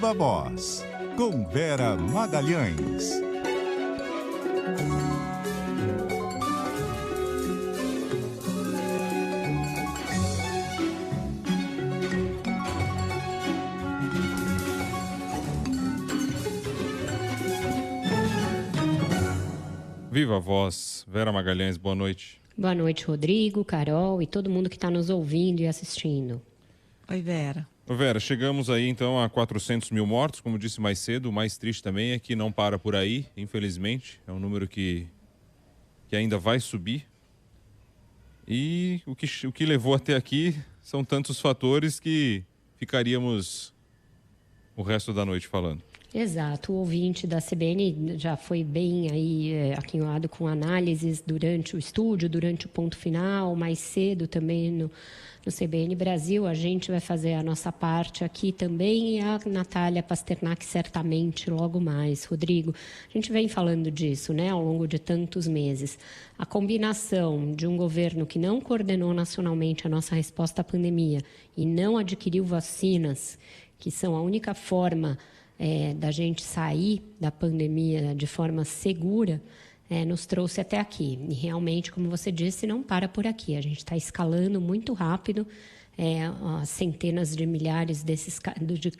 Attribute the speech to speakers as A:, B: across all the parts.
A: Viva Voz, com Vera Magalhães.
B: Viva Voz, Vera Magalhães, boa noite.
C: Boa noite, Rodrigo, Carol e todo mundo que está nos ouvindo e assistindo.
D: Oi, Vera.
B: Vera, chegamos aí então a 400 mil mortos, como disse mais cedo. O mais triste também é que não para por aí, infelizmente. É um número que ainda vai subir. E o que levou até aqui são tantos fatores que ficaríamos o resto da noite falando.
C: Exato, o ouvinte da CBN já foi bem aí aquinhoado com análises durante o estúdio, durante o ponto final, mais cedo também no CBN Brasil. A gente vai fazer a nossa parte aqui também e a Natália Pasternak certamente logo mais. Rodrigo, a gente vem falando disso, né, ao longo de tantos meses. A combinação de um governo que não coordenou nacionalmente a nossa resposta à pandemia e não adquiriu vacinas, que são a única forma da gente sair da pandemia de forma segura, nos trouxe até aqui. E realmente, como você disse, não para por aqui. A gente está escalando muito rápido centenas de milhares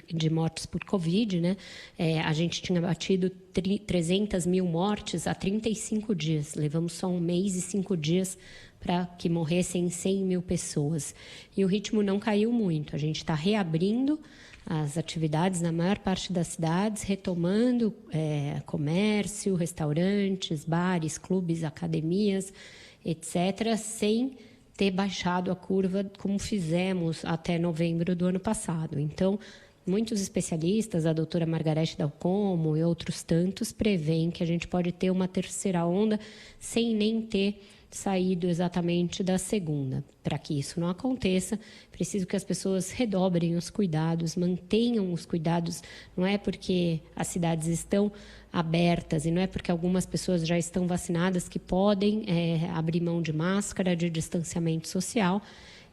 C: de mortes por Covid, né? A gente tinha batido 300 mil mortes há 35 dias. Levamos só 1 mês e 5 dias para que morressem 100 mil pessoas. E o ritmo não caiu muito. A gente está reabrindo as atividades na maior parte das cidades, retomando comércio, restaurantes, bares, clubes, academias, etc., sem ter baixado a curva como fizemos até novembro do ano passado. Então, muitos especialistas, a doutora Margarete Dalcomo e outros tantos, preveem que a gente pode ter uma terceira onda sem nem ter saído exatamente da segunda. Para que isso não aconteça, preciso que as pessoas redobrem os cuidados, mantenham os cuidados. Não é porque as cidades estão abertas e não é porque algumas pessoas já estão vacinadas que podem abrir mão de máscara, de distanciamento social,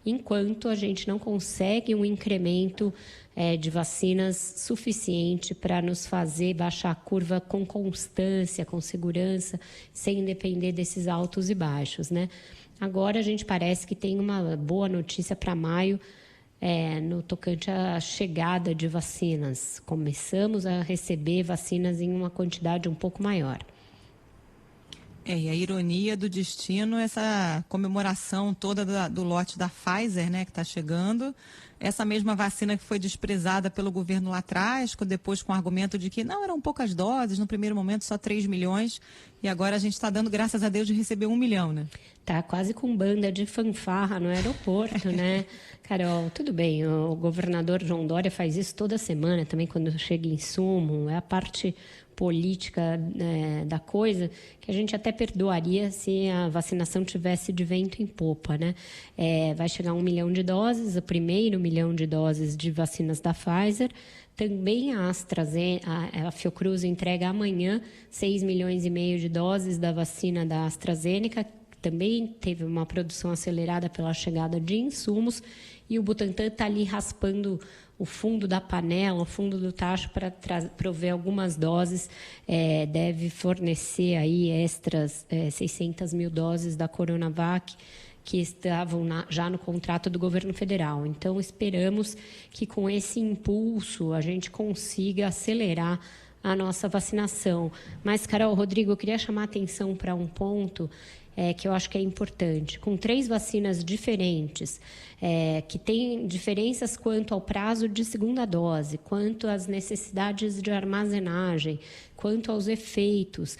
C: enquanto a gente não consegue um incremento de vacinas suficiente para nos fazer baixar a curva com constância, com segurança, sem depender desses altos e baixos, né? Agora a gente parece que tem uma boa notícia para maio, no tocante à chegada de vacinas. Começamos a receber vacinas em uma quantidade um pouco maior.
D: E a ironia do destino, essa comemoração toda do lote da Pfizer, né, que está chegando. Essa mesma vacina que foi desprezada pelo governo lá atrás, depois com o argumento de que não, eram poucas doses, no primeiro momento só 3 milhões, e agora a gente está dando, graças a Deus, de receber 1 milhão, né?
C: Tá quase com banda de fanfarra no aeroporto, né? Carol, tudo bem, o governador João Dória faz isso toda semana, também quando chega insumo, é a parte política da coisa, que a gente até perdoaria se a vacinação tivesse de vento em popa, né? Vai chegar 1 milhão de doses, o primeiro 1 milhão de doses de vacinas da Pfizer. Também a Fiocruz entrega amanhã 6 milhões e meio de doses da vacina da AstraZeneca, que também teve uma produção acelerada pela chegada de insumos, e o Butantan está ali raspando o fundo da panela, o fundo do tacho para prover algumas doses, deve fornecer aí extras 600 mil doses da Coronavac, que estavam já no contrato do governo federal. Então, esperamos que com esse impulso a gente consiga acelerar a nossa vacinação. Mas, Carol, Rodrigo, eu queria chamar a atenção para um ponto que eu acho que é importante. Com 3 vacinas diferentes, que têm diferenças quanto ao prazo de segunda dose, quanto às necessidades de armazenagem, quanto aos efeitos,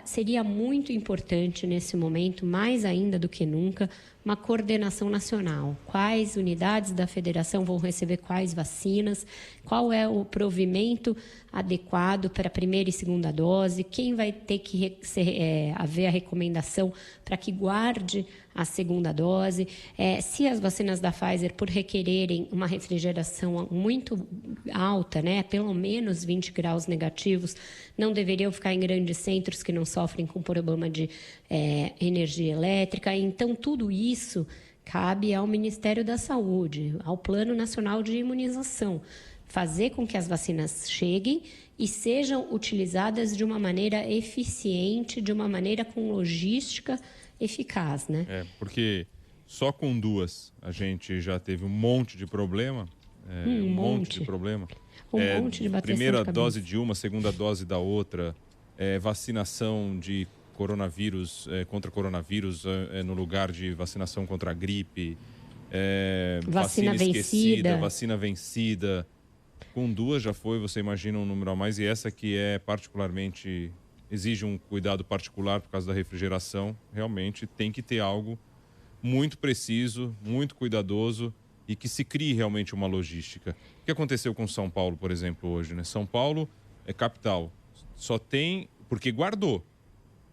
C: seria muito importante nesse momento, mais ainda do que nunca, uma coordenação nacional. Quais unidades da federação vão receber quais vacinas, qual é o provimento adequado para a primeira e segunda dose, quem vai ter que haver a recomendação para que guarde a segunda dose, se as vacinas da Pfizer, por requererem uma refrigeração muito alta, né, pelo menos 20 graus negativos, não deveriam ficar em grandes centros que não sofrem com problema de energia elétrica. Então, tudo isso cabe ao Ministério da Saúde, ao Plano Nacional de Imunização. fazer com que as vacinas cheguem e sejam utilizadas de uma maneira eficiente, de uma maneira com logística eficaz, né?
B: Porque só com 2 a gente já teve um monte de problema. Um monte de problema.
C: Um monte de bateção
B: primeira
C: de
B: dose de uma, segunda dose da outra, vacinação de coronavírus, contra coronavírus no lugar de vacinação contra a gripe, vacina esquecida, vacina vencida. Com 2 já foi, você imagina um número a mais, e essa que particularmente exige um cuidado particular por causa da refrigeração, realmente tem que ter algo muito preciso, muito cuidadoso e que se crie realmente uma logística. O que aconteceu com São Paulo, por exemplo, hoje, né? São Paulo é capital, só tem, porque guardou,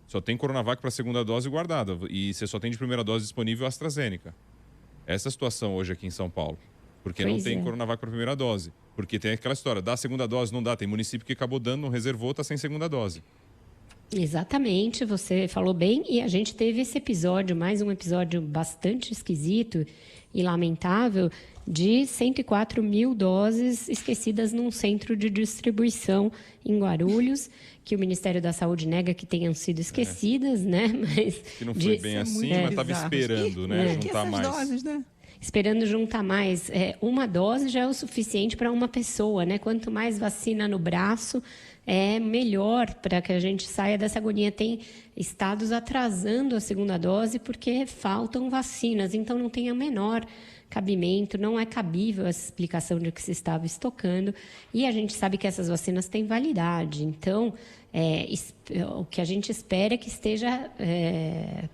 B: só tem Coronavac para a segunda dose guardada e você só tem de primeira dose disponível a AstraZeneca. Essa situação hoje aqui em São Paulo, porque não tem Coronavac para a primeira dose, porque tem aquela história, dá a segunda dose, não dá, tem município que acabou dando, não reservou, está sem segunda dose.
C: Exatamente, você falou bem, e a gente teve esse episódio, mais um episódio bastante esquisito e lamentável, de 104 mil doses esquecidas num centro de distribuição em Guarulhos, que o Ministério da Saúde nega que tenham sido esquecidas, né? Mas
B: que não foi bem assim, mas estava esperando, né? Juntar mais.
D: Doses, né?
C: Esperando juntar mais. Uma dose já é o suficiente para uma pessoa, né? Quanto mais vacina no braço, é melhor para que a gente saia dessa agonia. Tem estados atrasando a segunda dose porque faltam vacinas, então não tem a menor cabimento, não é cabível essa explicação de que se estava estocando, e a gente sabe que essas vacinas têm validade, então o que a gente espera é que esteja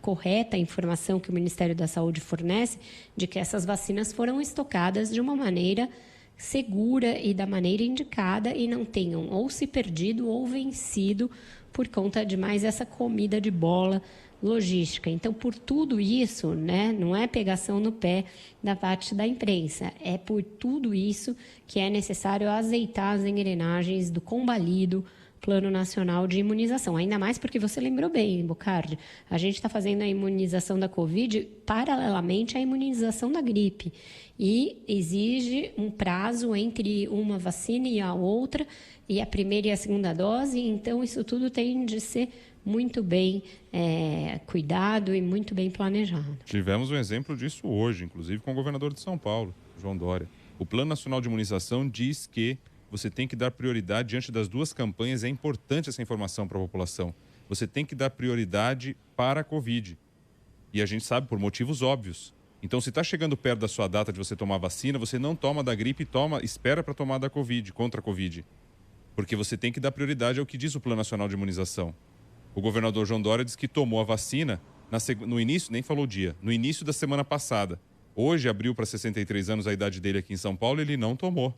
C: correta a informação que o Ministério da Saúde fornece de que essas vacinas foram estocadas de uma maneira segura e da maneira indicada e não tenham ou se perdido ou vencido por conta de mais essa comida de bola logística. Então, por tudo isso, né, não é pegação no pé da parte da imprensa, é por tudo isso que é necessário azeitar as engrenagens do combalido Plano Nacional de Imunização. Ainda mais porque você lembrou bem, Bocardi, a gente está fazendo a imunização da Covid paralelamente à imunização da gripe. E exige um prazo entre uma vacina e a outra, e a primeira e a segunda dose, então isso tudo tem de ser muito bem cuidado e muito bem planejado.
B: Tivemos um exemplo disso hoje, inclusive com o governador de São Paulo, João Dória. O Plano Nacional de Imunização diz que você tem que dar prioridade diante das 2 campanhas, é importante essa informação para a população. Você tem que dar prioridade para a Covid. E a gente sabe por motivos óbvios. Então, se está chegando perto da sua data de você tomar vacina, você não toma da gripe, espera para tomar da Covid, contra a Covid. Porque você tem que dar prioridade ao que diz o Plano Nacional de Imunização. O governador João Dória disse que tomou a vacina no início, nem falou o dia, no início da semana passada. Hoje abriu para 63 anos a idade dele aqui em São Paulo, ele não tomou.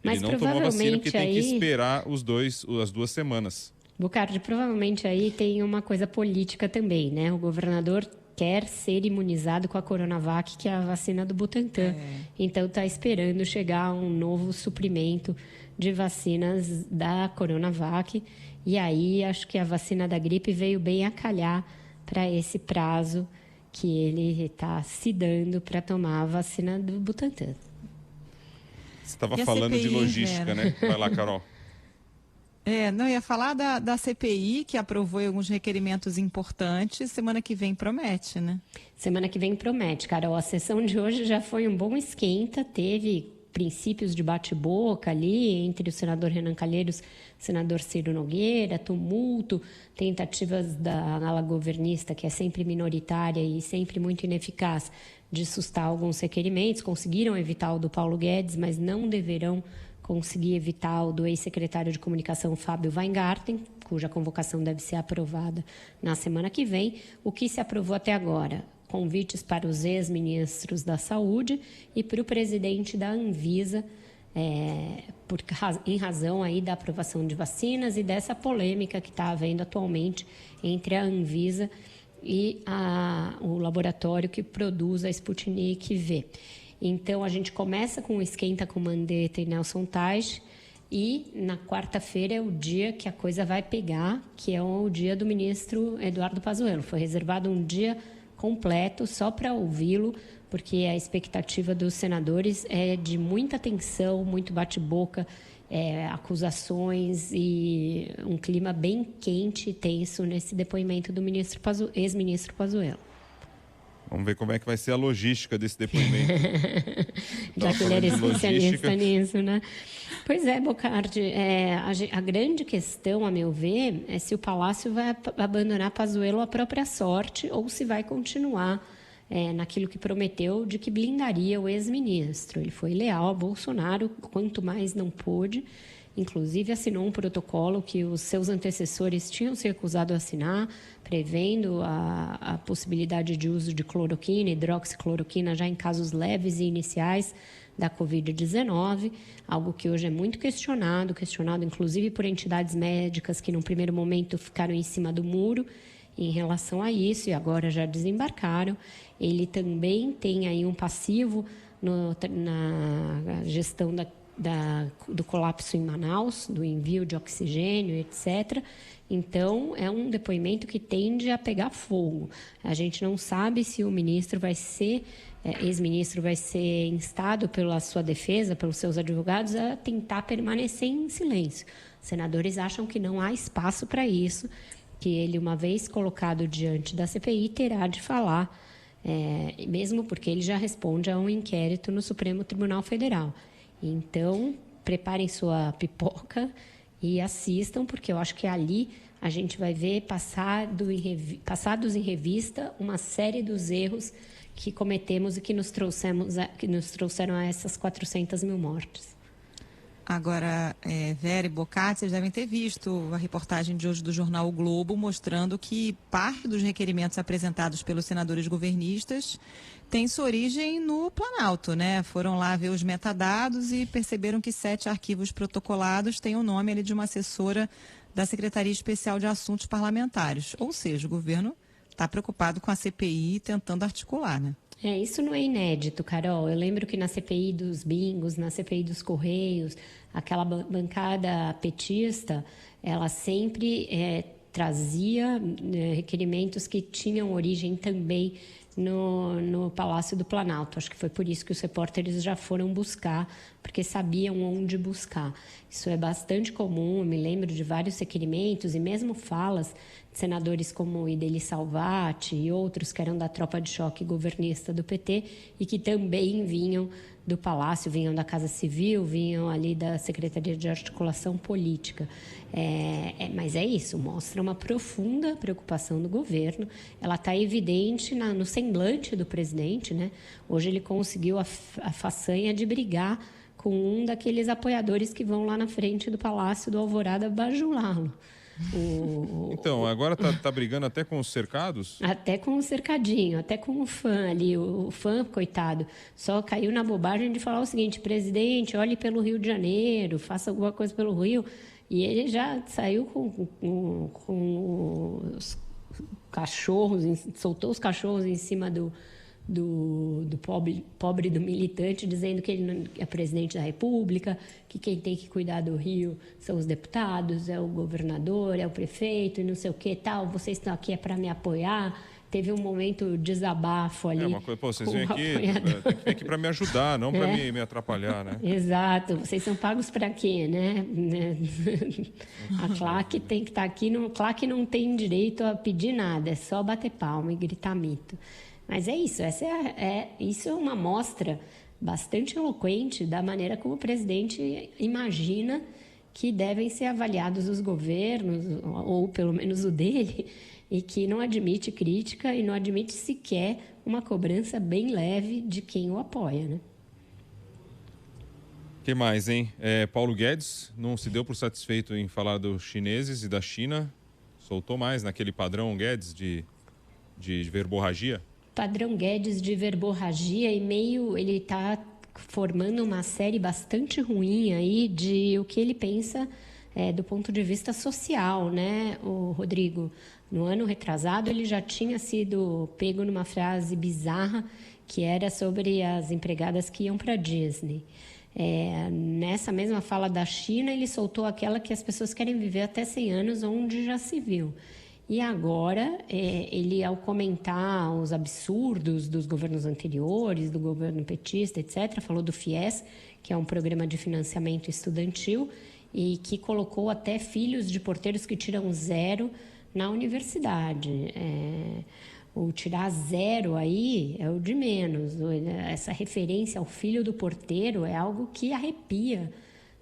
C: Mas
B: ele não tomou a vacina porque tem que esperar as 2 semanas.
C: Bocardi, provavelmente aí tem uma coisa política também, né? O governador quer ser imunizado com a Coronavac, que é a vacina do Butantan. Então está esperando chegar um novo suprimento de vacinas da Coronavac. E aí acho que a vacina da gripe veio bem a calhar para esse prazo que ele está se dando para tomar a vacina do Butantan.
B: Você estava falando CPI, de logística, né? Vai lá, Carol.
D: Não, ia falar da CPI, que aprovou alguns requerimentos importantes. Semana que vem promete, né?
C: Semana que vem promete, Carol. A sessão de hoje já foi um bom esquenta. Teve princípios de bate-boca ali entre o senador Renan Calheiros e o senador Ciro Nogueira, tumulto, tentativas da ala governista, que é sempre minoritária e sempre muito ineficaz, de sustar alguns requerimentos. Conseguiram evitar o do Paulo Guedes, mas não deverão conseguir evitar o do ex-secretário de Comunicação, Fábio Weingarten, cuja convocação deve ser aprovada na semana que vem. O que se aprovou até agora? Convites para os ex-ministros da Saúde e para o presidente da Anvisa, em razão aí da aprovação de vacinas e dessa polêmica que está havendo atualmente entre a Anvisa e o laboratório que produz a Sputnik V. Então, a gente começa com o esquenta com Mandetta e Nelson Teich, e na quarta-feira é o dia que a coisa vai pegar, que é o dia do ministro Eduardo Pazuello. Foi reservado um dia completo só para ouvi-lo, porque a expectativa dos senadores é de muita tensão, muito bate-boca, acusações e um clima bem quente e tenso nesse depoimento do ex-ministro Pazuello.
B: Vamos ver como é que vai ser a logística desse depoimento.
C: Já que ele era especialista nisso, né? Pois é, Bocardi, a grande questão, a meu ver, é se o Palácio vai abandonar Pazuello à própria sorte ou se vai continuar naquilo que prometeu de que blindaria o ex-ministro. Ele foi leal ao Bolsonaro, quanto mais não pôde, inclusive assinou um protocolo que os seus antecessores tinham se recusado a assinar, prevendo a possibilidade de uso de cloroquina, hidroxicloroquina, já em casos leves e iniciais da Covid-19, algo que hoje é muito questionado inclusive por entidades médicas que, num primeiro momento, ficaram em cima do muro em relação a isso e agora já desembarcaram. Ele também tem aí um passivo na gestão do colapso em Manaus, do envio de oxigênio, etc. Então, é um depoimento que tende a pegar fogo. A gente não sabe se o ministro vai ser, ex-ministro vai ser instado pela sua defesa, pelos seus advogados, a tentar permanecer em silêncio. Os senadores acham que não há espaço para isso, que ele, uma vez colocado diante da CPI, terá de falar, mesmo porque ele já responde a um inquérito no Supremo Tribunal Federal. Então, preparem sua pipoca e assistam, porque eu acho que ali a gente vai ver passados em revista uma série dos erros que cometemos e que nos trouxeram a essas 400 mil mortes.
D: Agora, Vera e Bocardi, vocês devem ter visto a reportagem de hoje do jornal O Globo, mostrando que parte dos requerimentos apresentados pelos senadores governistas tem sua origem no Planalto, né? Foram lá ver os metadados e perceberam que 7 arquivos protocolados têm o nome ali de uma assessora da Secretaria Especial de Assuntos Parlamentares. Ou seja, o governo está preocupado com a CPI tentando articular, né?
C: Isso não é inédito, Carol. Eu lembro que na CPI dos bingos, na CPI dos Correios, aquela bancada petista, ela sempre trazia requerimentos que tinham origem também no Palácio do Planalto. Acho que foi por isso que os repórteres já foram buscar, porque sabiam onde buscar. Isso é bastante comum, eu me lembro de vários requerimentos e mesmo falas de senadores como Ideli Salvati e outros que eram da tropa de choque governista do PT e que também vinham do Palácio, vinham da Casa Civil, vinham ali da Secretaria de Articulação Política. Mas é isso, mostra uma profunda preocupação do governo. Ela está evidente no semblante do presidente, né? Hoje ele conseguiu a façanha de brigar com um daqueles apoiadores que vão lá na frente do Palácio do Alvorada bajulá-lo.
B: Então, agora tá brigando até com os cercados?
C: Até com o cercadinho, até com o fã ali. O fã, coitado, só caiu na bobagem de falar o seguinte: presidente, olhe pelo Rio de Janeiro, faça alguma coisa pelo Rio. E ele já saiu com os cachorros, soltou os cachorros em cima do pobre do militante, dizendo que ele não é presidente da República, que quem tem que cuidar do Rio são os deputados, é o governador, é o prefeito, e não sei o que tal, vocês estão aqui para me apoiar. Teve um momento de desabafo ali.
B: Uma coisa, vocês vêm aqui, tem que vir aqui para me ajudar, não para me atrapalhar, né?
C: Exato, vocês são pagos para quê, né? A claque tem que estar aqui, a claque não tem direito a pedir nada, é só bater palma e gritar mito. Mas é isso, isso é uma amostra bastante eloquente da maneira como o presidente imagina que devem ser avaliados os governos, ou pelo menos o dele, e que não admite crítica e não admite sequer uma cobrança bem leve de quem o apoia, né?
B: O que mais, hein? Paulo Guedes não se deu por satisfeito em falar dos chineses e da China, soltou mais naquele padrão Guedes de verborragia?
C: Padrão Guedes de verborragia e ele está formando uma série bastante ruim aí de o que ele pensa do ponto de vista social, né, o Rodrigo? No ano retrasado ele já tinha sido pego numa frase bizarra que era sobre as empregadas que iam para a Disney. Nessa mesma fala da China, ele soltou aquela que as pessoas querem viver até 100 anos, onde já se viu. E agora, ele, ao comentar os absurdos dos governos anteriores, do governo petista, etc., falou do FIES, que é um programa de financiamento estudantil, e que colocou até filhos de porteiros que tiram 0 na universidade. O tirar 0 aí é o de menos. Essa referência ao filho do porteiro é algo que arrepia,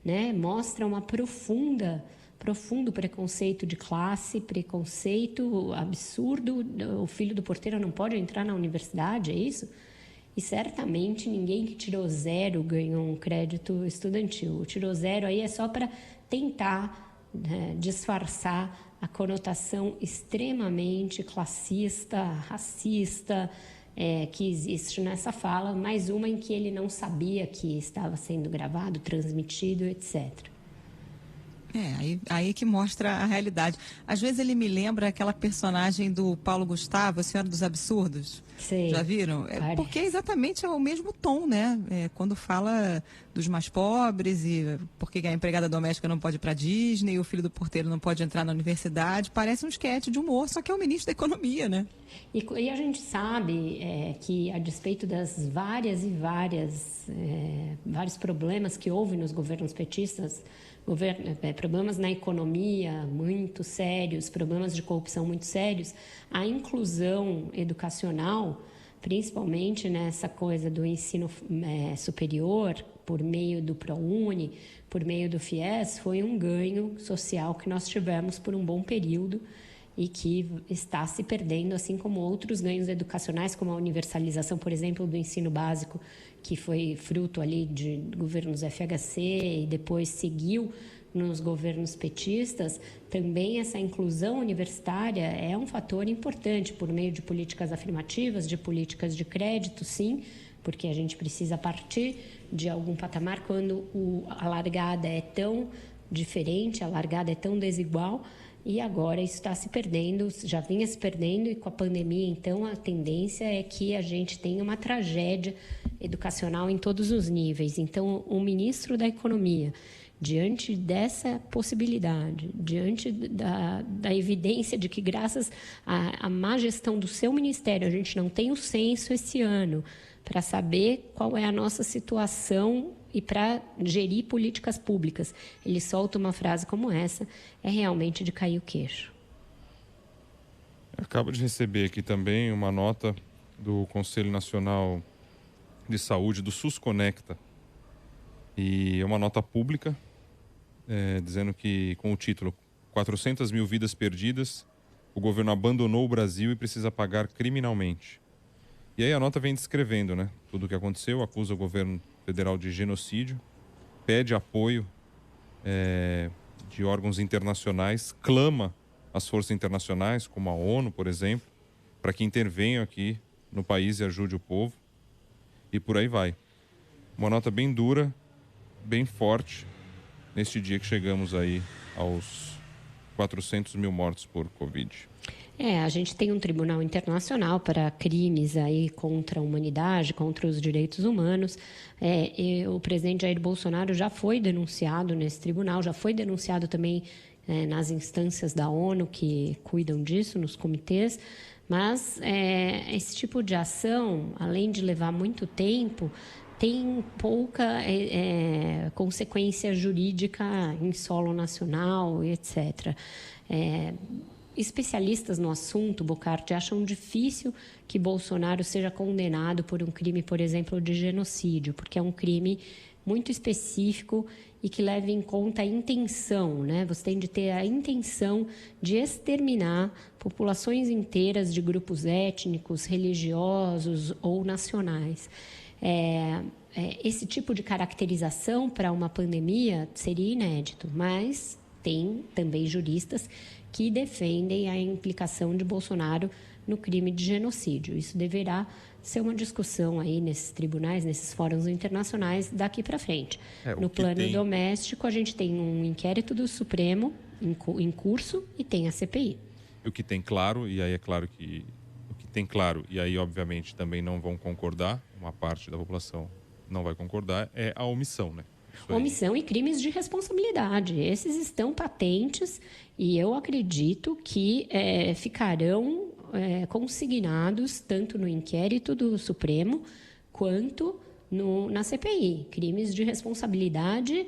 C: né? Mostra uma profundo preconceito de classe, preconceito absurdo. O filho do porteiro não pode entrar na universidade, é isso? E certamente ninguém que tirou 0 ganhou um crédito estudantil. O tirou 0 aí é só para tentar, né, disfarçar a conotação extremamente classista, racista, que existe nessa fala, mais uma em que ele não sabia que estava sendo gravado, transmitido, etc.
D: Aí que mostra a realidade. Às vezes ele me lembra aquela personagem do Paulo Gustavo, A Senhora dos Absurdos.
C: Sei.
D: Já viram? Porque exatamente é o mesmo tom, né? Quando fala dos mais pobres e porque a empregada doméstica não pode ir para a Disney, o filho do porteiro não pode entrar na universidade, parece um esquete de humor, só que é o ministro da Economia, né?
C: E a gente sabe que, a despeito das vários problemas que houve nos governos petistas, problemas na economia muito sérios, problemas de corrupção muito sérios, a inclusão educacional, principalmente nessa coisa do ensino superior, por meio do ProUni, por meio do FIES, foi um ganho social que nós tivemos por um bom período e que está se perdendo, assim como outros ganhos educacionais, como a universalização, por exemplo, do ensino básico, que foi fruto ali de governos FHC e depois seguiu nos governos petistas. Também essa inclusão universitária é um fator importante por meio de políticas afirmativas, de políticas de crédito, sim, porque a gente precisa partir de algum patamar quando a largada é tão diferente, a largada é tão desigual. E agora isso está se perdendo, já vinha se perdendo, e com a pandemia, então, a tendência é que a gente tenha uma tragédia educacional em todos os níveis. Então, o ministro da Economia, diante dessa possibilidade, diante da evidência de que, graças à má gestão do seu ministério, a gente não tem o censo esse ano para saber qual é a nossa situação e para gerir políticas públicas, ele solta uma frase como essa, é realmente de cair o queixo.
B: Acabo de receber aqui também uma nota do Conselho Nacional de Saúde, do SUS Conecta, e é uma nota pública, dizendo que, com o título 400 mil vidas perdidas, o governo abandonou o Brasil e precisa pagar criminalmente. E aí a nota vem descrevendo, né, tudo o que aconteceu, acusa o governo federal de genocídio, pede apoio de órgãos internacionais, clama às forças internacionais, como a ONU, por exemplo, para que intervenham aqui no país e ajude o povo, e por aí vai. Uma nota bem dura, bem forte, neste dia que chegamos aí aos 400 mil mortos por Covid.
C: A gente tem um tribunal internacional para crimes aí contra a humanidade, contra os direitos humanos. E o presidente Jair Bolsonaro já foi denunciado nesse tribunal, já foi denunciado também nas instâncias da ONU que cuidam disso, nos comitês. Mas esse tipo de ação, além de levar muito tempo, tem pouca consequência jurídica em solo nacional, etc. Especialistas no assunto, Bocardi, acham difícil que Bolsonaro seja condenado por um crime, por exemplo, de genocídio, porque é um crime muito específico e que leva em conta a intenção, né? Você tem de ter a intenção de exterminar populações inteiras de grupos étnicos, religiosos ou nacionais. Esse tipo de caracterização para uma pandemia seria inédito, mas tem também juristas que defendem a implicação de Bolsonaro no crime de genocídio. Isso deverá ser uma discussão aí nesses tribunais, nesses fóruns internacionais daqui para frente. No plano doméstico, a gente tem um inquérito do Supremo em curso e tem a CPI.
B: O que tem claro, e aí é claro que o que tem claro, e aí obviamente também não vão concordar, uma parte da população não vai concordar, é a omissão, né?
C: Omissão e crimes de responsabilidade. Esses estão patentes e eu acredito que ficarão consignados tanto no inquérito do Supremo quanto na CPI. Crimes de responsabilidade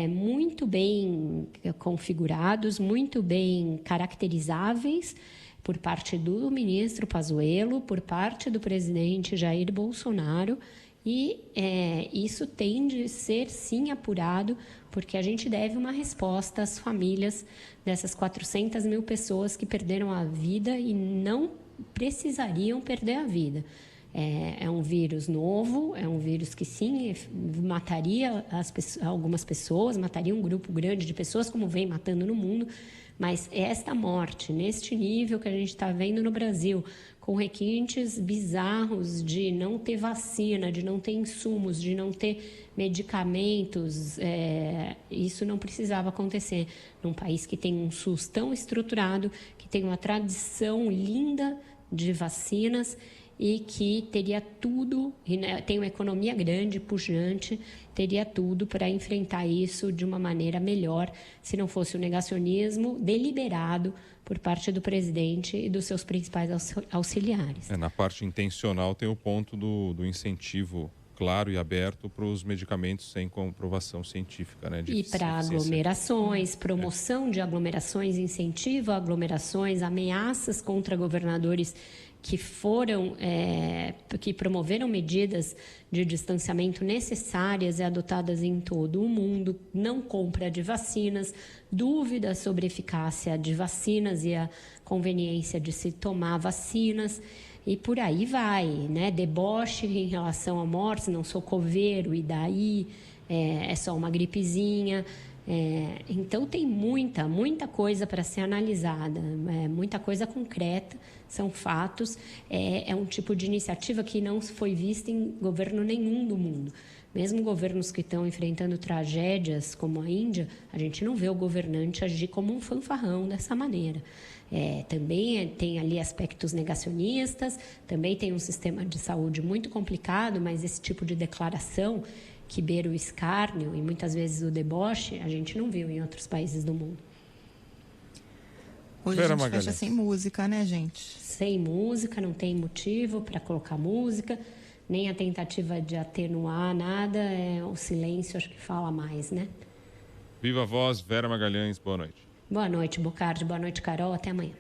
C: muito bem configurados, muito bem caracterizáveis por parte do ministro Pazuello, por parte do presidente Jair Bolsonaro, e isso tem de ser, sim, apurado, porque a gente deve uma resposta às famílias dessas 400 mil pessoas que perderam a vida e não precisariam perder a vida. É um vírus novo, é um vírus que, sim, mataria algumas pessoas, mataria um grupo grande de pessoas, como vem matando no mundo, mas esta morte, neste nível que a gente está vendo no Brasil, com requintes bizarros de não ter vacina, de não ter insumos, de não ter medicamentos, isso não precisava acontecer num país que tem um SUS tão estruturado, que tem uma tradição linda de vacinas e que teria tudo, tem uma economia grande, pujante, teria tudo para enfrentar isso de uma maneira melhor, se não fosse o negacionismo deliberado por parte do presidente e dos seus principais auxiliares.
B: Na parte intencional tem o ponto do incentivo claro e aberto para os medicamentos sem comprovação científica, né?
C: E para aglomerações, promoção de aglomerações, incentivo a aglomerações, ameaças contra governadores que promoveram medidas de distanciamento necessárias e adotadas em todo o mundo, não compra de vacinas, dúvidas sobre a eficácia de vacinas e a conveniência de se tomar vacinas, e por aí vai, né? Deboche em relação a mortes, não sou coveiro, e daí é só uma gripezinha. Então tem muita coisa para ser analisada, muita coisa concreta, são fatos, é um tipo de iniciativa que não foi vista em governo nenhum do mundo. Mesmo governos que estão enfrentando tragédias como a Índia, a gente não vê o governante agir como um fanfarrão dessa maneira. Também tem ali aspectos negacionistas, também tem um sistema de saúde muito complicado, mas esse tipo de declaração que beira o escárnio e muitas vezes o deboche, a gente não viu em outros países do mundo.
D: Hoje a gente fecha sem música, né, gente?
C: Sem música, não tem motivo para colocar música, nem a tentativa de atenuar nada, o silêncio acho que fala mais, né?
B: Viva a voz, Vera Magalhães, boa noite.
C: Boa noite, Bocardi, boa noite, Carol, até amanhã.